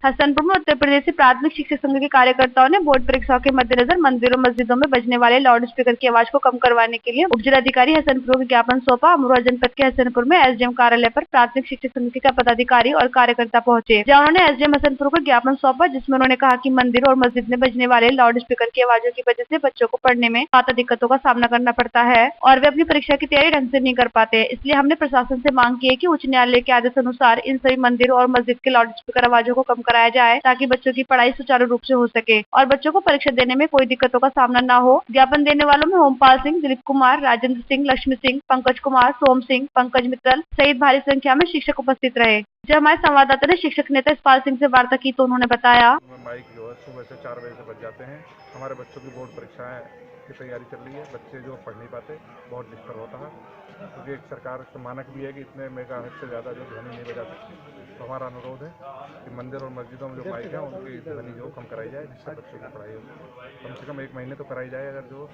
हसनपुर में उत्तर प्रदेश प्राथमिक शिक्षक संघ के कार्यकर्ताओं ने बोर्ड परीक्षाओं के मद्देनजर मंदिरों मस्जिदों में बजने वाले लाउड स्पीकर की आवाज को कम करवाने के लिए उपजिलाधिकारी हसनपुर को ज्ञापन सौंपा। अमरोहा जनपद के हसनपुर में एसडीएम कार्यालय पर प्राथमिक शिक्षक समिति का पदाधिकारी और कार्यकर्ता पहुंचे, जहां उन्होंने एसडीएम हसनपुर को ज्ञापन सौंपा, जिसमें उन्होंने कहा कि मंदिर और मस्जिद में बजने वाले लाउड स्पीकर की आवाजों की वजह से बच्चों को पढ़ने में ज्यादा दिक्कतों का सामना करना पड़ता है और वे अपनी परीक्षा की तैयारी ढंग से नहीं कर पाते। इसलिए हमने प्रशासन से मांग की है कि उच्च न्यायालय के आदेश अनुसार इन सभी मंदिरों और मस्जिद के लाउड स्पीकर आवाजों को कम कराया जाए, ताकि बच्चों की पढ़ाई सुचारू रूप से हो सके और बच्चों को परीक्षा देने में कोई दिक्कतों का सामना न हो। ज्ञापन देने वालों में ओमपाल सिंह, दिलीप कुमार, राजेंद्र सिंह, लक्ष्मी सिंह, पंकज कुमार, सोम सिंह, पंकज मित्तल सहित भारी संख्या में शिक्षक उपस्थित रहे। जब हमारे संवाददाता ने शिक्षक नेता इस्पाल सिंह से वार्ता की तो उन्होंने बताया, माइक जो है सुबह से 4 बजे से बज जाते हैं। हमारे बच्चों की बोर्ड परीक्षाएं की तैयारी चल रही है। बच्चे जो पढ़ नहीं पाते, बहुत डिस्टर्ब होता है, क्योंकि एक सरकार का मानक भी है कि इतने मेगाहर्ट्ज से ज़्यादा जो ध्वनि नहीं बजा सकती। तो हमारा अनुरोध है कि मंदिर और मस्जिदों में जो माइक है उनकी ध्वनि जो कम कराई जाए, जिससे बच्चों की पढ़ाई हो। कम से कम 1 महीने तो कराई जाए। अगर जो